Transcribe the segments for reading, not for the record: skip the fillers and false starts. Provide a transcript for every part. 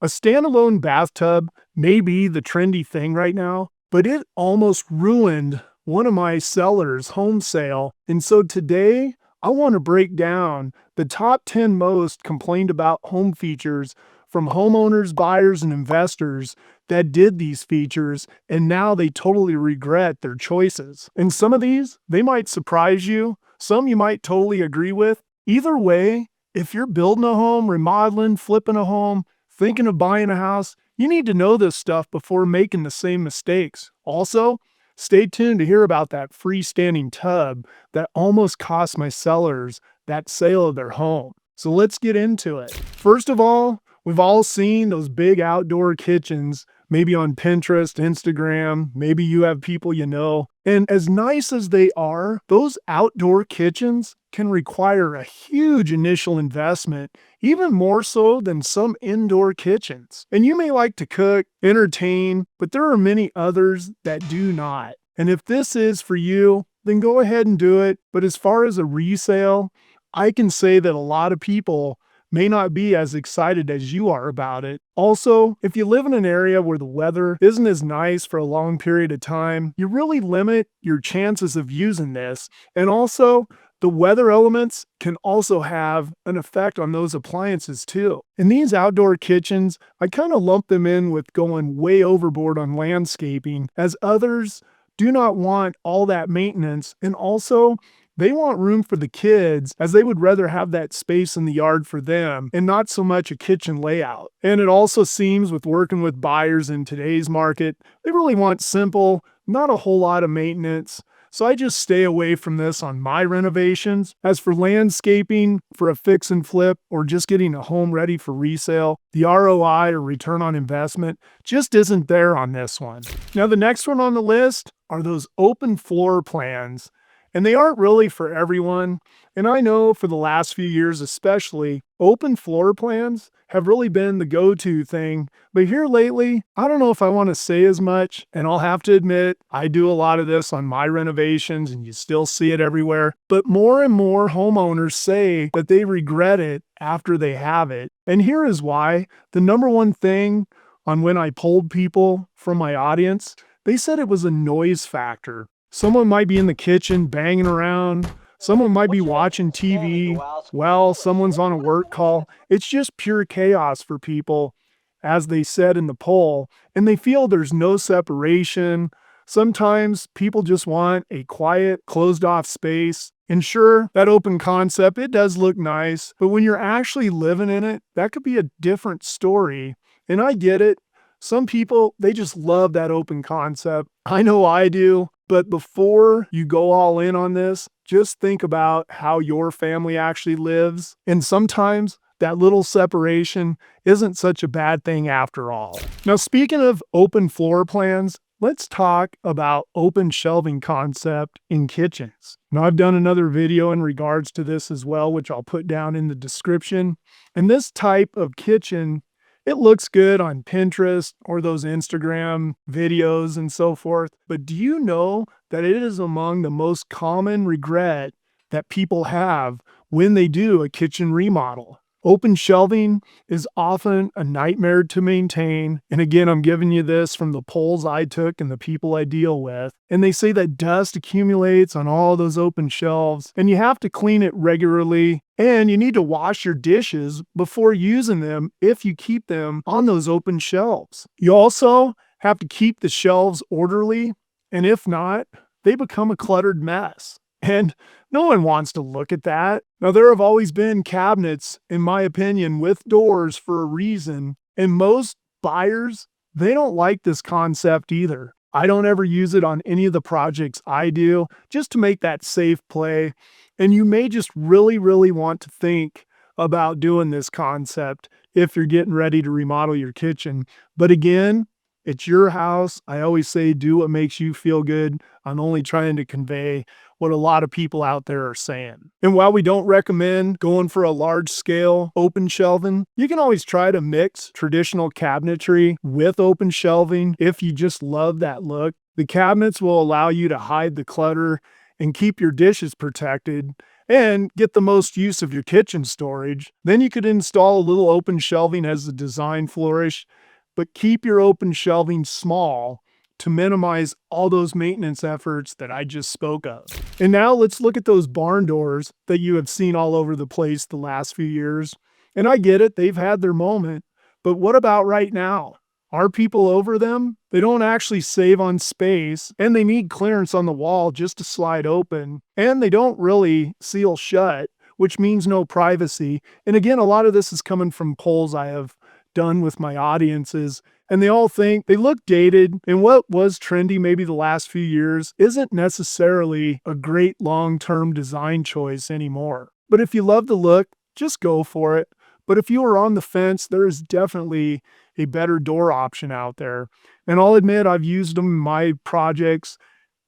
A standalone bathtub may be the trendy thing right now, but it almost ruined one of my sellers' home sale. And so today, I want to break down the top 10 most complained about home features from homeowners, buyers, and investors that did these features, and now they totally regret their choices. And some of these, they might surprise you. Some you might totally agree with. Either way, if you're building a home, remodeling, flipping a home, thinking of buying a house, you need to know this stuff before making the same mistakes. Also, stay tuned to hear about that freestanding tub that almost cost my sellers that sale of their home. So let's get into it. First of all, we've all seen those big outdoor kitchens, maybe on Pinterest, Instagram, maybe you have people you know. And as nice as they are, those outdoor kitchens can require a huge initial investment, even more so than some indoor kitchens. And you may like to cook, entertain, but there are many others that do not. And if this is for you, then go ahead and do it. But as far as a resale, I can say that a lot of people may not be as excited as you are about it. Also, if you live in an area where the weather isn't as nice for a long period of time, you really limit your chances of using this. And also, the weather elements can also have an effect on those appliances too. In these outdoor kitchens, I kind of lump them in with going way overboard on landscaping, as others do not want all that maintenance, and also they want room for the kids, as they would rather have that space in the yard for them and not so much a kitchen layout. And it also seems with working with buyers in today's market, they really want simple, not a whole lot of maintenance. So I just stay away from this on my renovations. As for landscaping, for a fix and flip, or just getting a home ready for resale, the ROI or return on investment just isn't there on this one. Now the next one on the list are those open floor plans. And they aren't really for everyone. And I know for the last few years especially, open floor plans have really been the go-to thing. But here lately, I don't know if I want to say as much. And I'll have to admit, I do a lot of this on my renovations and you still see it everywhere. But more and more homeowners say that they regret it after they have it. And here is why. The number one thing on when I polled people from my audience, they said it was a noise factor. Someone might be in the kitchen banging around. Someone might be watching TV. Well, someone's on a work call. It's just pure chaos for people, as they said in the poll, and they feel there's no separation. Sometimes people just want a quiet, closed-off space. And sure, that open concept, it does look nice, but when you're actually living in it, that could be a different story. And I get it. Some people, they just love that open concept. I know I do. But before you go all in on this, just think about how your family actually lives. And sometimes that little separation isn't such a bad thing after all. Now, speaking of open floor plans, let's talk about open shelving concept in kitchens. Now, I've done another video in regards to this as well, which I'll put down in the description. And this type of kitchen, it looks good on Pinterest or those Instagram videos and so forth, but do you know that it is among the most common regret that people have when they do a kitchen remodel? Open shelving is often a nightmare to maintain. And again, I'm giving you this from the polls I took and the people I deal with. And they say that dust accumulates on all those open shelves and you have to clean it regularly. And you need to wash your dishes before using them if you keep them on those open shelves. You also have to keep the shelves orderly. And if not, they become a cluttered mess. And no one wants to look at that. Now, there have always been cabinets, in my opinion, with doors for a reason. And most buyers, they don't like this concept either. I don't ever use it on any of the projects I do, just to make that safe play. And you may just really, really want to think about doing this concept if you're getting ready to remodel your kitchen. But again, it's your house. I always say do what makes you feel good. I'm only trying to convey what a lot of people out there are saying. And while we don't recommend going for a large scale open shelving, you can always try to mix traditional cabinetry with open shelving if you just love that look. The cabinets will allow you to hide the clutter and keep your dishes protected, and get the most use of your kitchen storage. Then you could install a little open shelving as the design flourish, but keep your open shelving small to minimize all those maintenance efforts that I just spoke of. And now let's look at those barn doors that you have seen all over the place the last few years. And I get it, they've had their moment, but what about right now? Are people over them? They don't actually save on space, and they need clearance on the wall just to slide open, and they don't really seal shut, which means no privacy. And again, a lot of this is coming from polls I have done with my audiences, and they all think they look dated, and what was trendy maybe the last few years isn't necessarily a great long-term design choice anymore. But if you love the look, just go for it. But if you are on the fence, there is definitely a better door option out there. And I'll admit I've used them in my projects,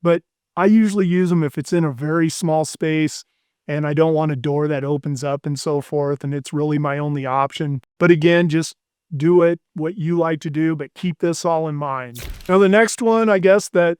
but I usually use them if it's in a very small space and I don't want a door that opens up and so forth, and it's really my only option. But again, just do it what you like to do, but keep this all in mind. Now, the next one, I guess that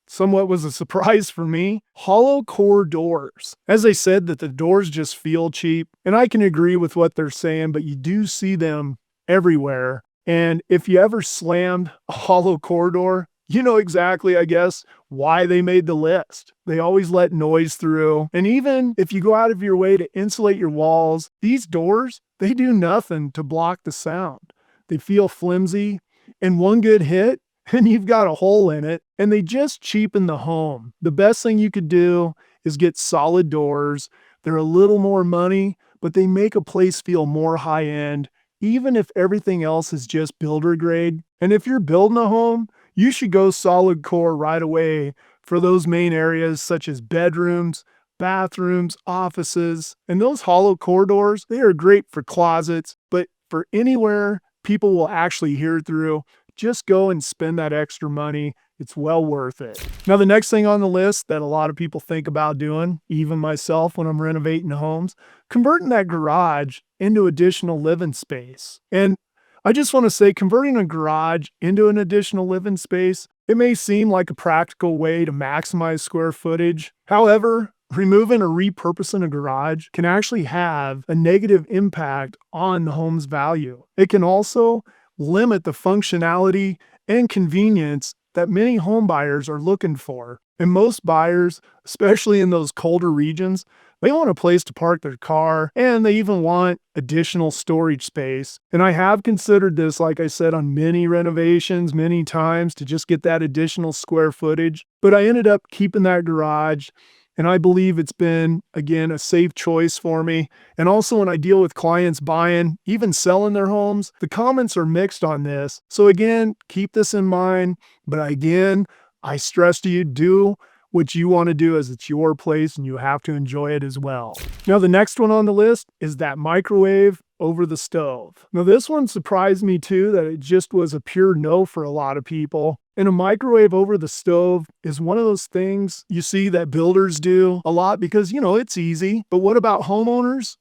somewhat was a surprise for me, hollow core doors. As I said, that the doors just feel cheap, and I can agree with what they're saying, but you do see them everywhere. And if you ever slammed a hollow core door, you know exactly, I guess, why they made the list. They always let noise through. And even if you go out of your way to insulate your walls, these doors, they do nothing to block the sound. They feel flimsy, and one good hit, and you've got a hole in it, and they just cheapen the home. The best thing you could do is get solid doors. They're a little more money, but they make a place feel more high-end, even if everything else is just builder grade. And if you're building a home, you should go solid core right away for those main areas such as bedrooms, bathrooms, offices. And those hollow core doors, they are great for closets, but for anywhere people will actually hear through, just go and spend that extra money. It's well worth it. Now, the next thing on the list that a lot of people think about doing, even myself when I'm renovating homes, converting that garage into additional living space. And I just want to say, converting a garage into an additional living space, it may seem like a practical way to maximize square footage. However, removing or repurposing a garage can actually have a negative impact on the home's value. It can also limit the functionality and convenience that many home buyers are looking for. And most buyers, especially in those colder regions, they want a place to park their car, and they even want additional storage space. And I have considered this, like I said, on many renovations, many times to just get that additional square footage. But I ended up keeping that garage, and I believe it's been, again, a safe choice for me. And also when I deal with clients buying, even selling their homes, the comments are mixed on this. So again, keep this in mind. But again, I stress to you, do what you want to do, as it's your place and you have to enjoy it as well. Now, the next one on the list is that microwave over the stove. Now, this one surprised me too, that it just was a pure no for a lot of people. And a microwave over the stove is one of those things you see that builders do a lot because, it's easy. But what about homeowners?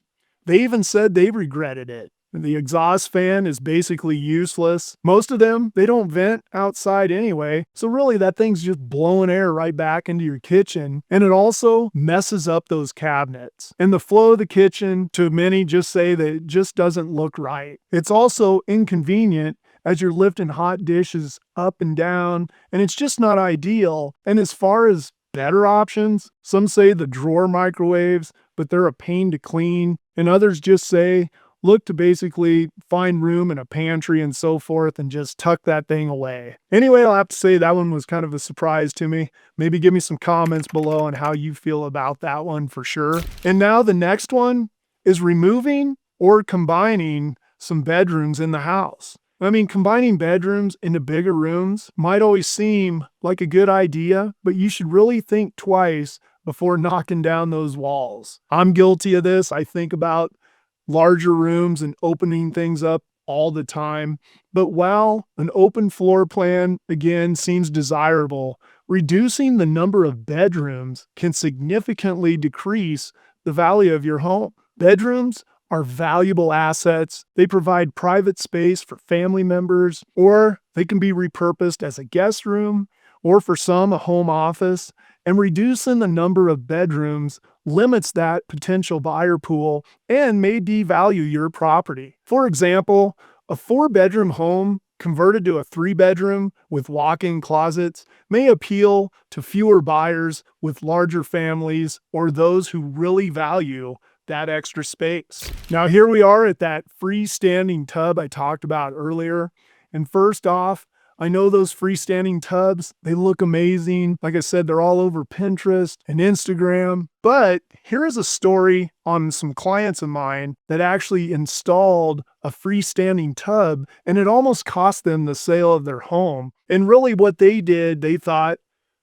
They even said they regretted it. The exhaust fan is basically useless. Most of them, they don't vent outside anyway. So really that thing's just blowing air right back into your kitchen. And it also messes up those cabinets. And the flow of the kitchen, to many just say that it just doesn't look right. It's also inconvenient as you're lifting hot dishes up and down, and it's just not ideal. And as far as better options, some say the drawer microwaves, but they're a pain to clean. And others just say, look to basically find room in a pantry and so forth and just tuck that thing away. Anyway, I'll have to say that one was kind of a surprise to me. Maybe give me some comments below on how you feel about that one for sure. And now the next one is removing or combining some bedrooms in the house. I mean, combining bedrooms into bigger rooms might always seem like a good idea, but you should really think twice before knocking down those walls. I'm guilty of this. I think about larger rooms and opening things up all the time. But while an open floor plan, again, seems desirable, reducing the number of bedrooms can significantly decrease the value of your home. Bedrooms are valuable assets. They provide private space for family members, or they can be repurposed as a guest room, or for some, a home office. And reducing the number of bedrooms limits that potential buyer pool and may devalue your property. For example, a 4-bedroom home converted to a 3-bedroom with walk-in closets may appeal to fewer buyers with larger families or those who really value that extra space. Now here we are at that freestanding tub I talked about earlier. And first off, I know those freestanding tubs, they look amazing. Like I said, they're all over Pinterest and Instagram. But here is a story on some clients of mine that actually installed a freestanding tub, and it almost cost them the sale of their home. And really what they did, they thought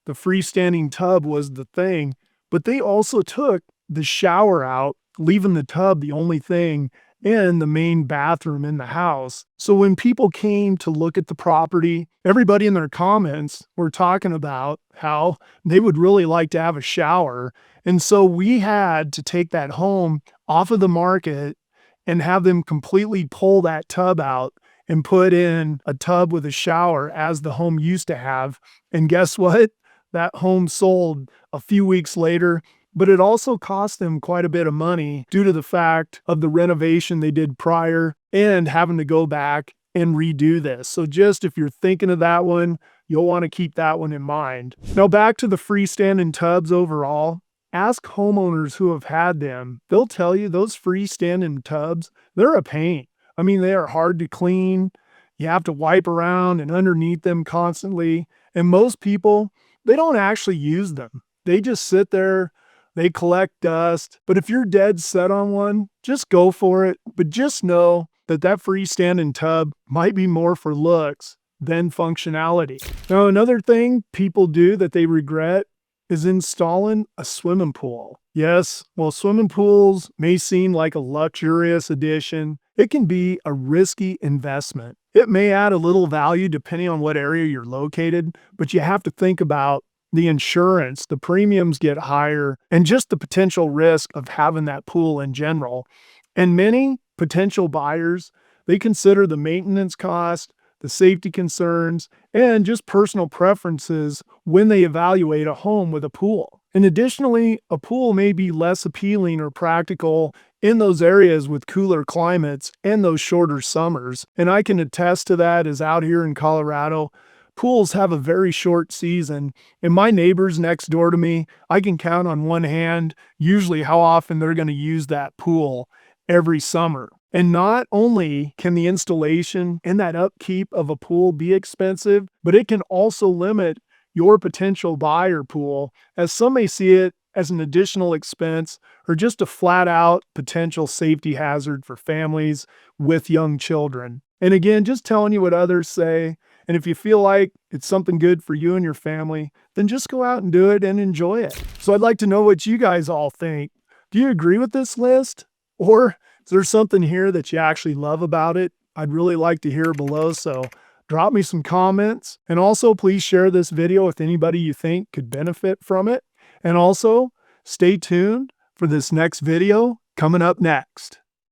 the freestanding tub was the thing, but they also took the shower out, leaving the tub the only thing in the main bathroom in the house. So when people came to look at the property, everybody in their comments were talking about how they would really like to have a shower. And so we had to take that home off of the market and have them completely pull that tub out and put in a tub with a shower as the home used to have. And guess what? That home sold a few weeks later, but it also cost them quite a bit of money due to the fact of the renovation they did prior and having to go back and redo this. So just if you're thinking of that one, you'll want to keep that one in mind. Now back to the freestanding tubs overall. Ask homeowners who have had them. They'll tell you those freestanding tubs, they're a pain. I mean, they are hard to clean. You have to wipe around and underneath them constantly. And most people, they don't actually use them. They just sit there. They collect dust, but if you're dead set on one, just go for it. But just know that that freestanding tub might be more for looks than functionality. Now, another thing people do that they regret is installing a swimming pool. Yes, while swimming pools may seem like a luxurious addition, it can be a risky investment. It may add a little value depending on what area you're located, but you have to think about the insurance, the premiums get higher, and just the potential risk of having that pool in general. And many potential buyers, they consider the maintenance cost, the safety concerns, and just personal preferences when they evaluate a home with a pool. And additionally, a pool may be less appealing or practical in those areas with cooler climates and those shorter summers. And I can attest to that as out here in Colorado, pools have a very short season, and my neighbors next door to me, I can count on one hand usually how often they're going to use that pool every summer. And not only can the installation and that upkeep of a pool be expensive, but it can also limit your potential buyer pool, as some may see it as an additional expense or just a flat out potential safety hazard for families with young children. And again, just telling you what others say. And if you feel like it's something good for you and your family, then just go out and do it and enjoy it. So I'd like to know what you guys all think. Do you agree with this list? Or is there something here that you actually love about it? I'd really like to hear below, so drop me some comments. And also, please share this video with anybody you think could benefit from it. And also, stay tuned for this next video coming up next.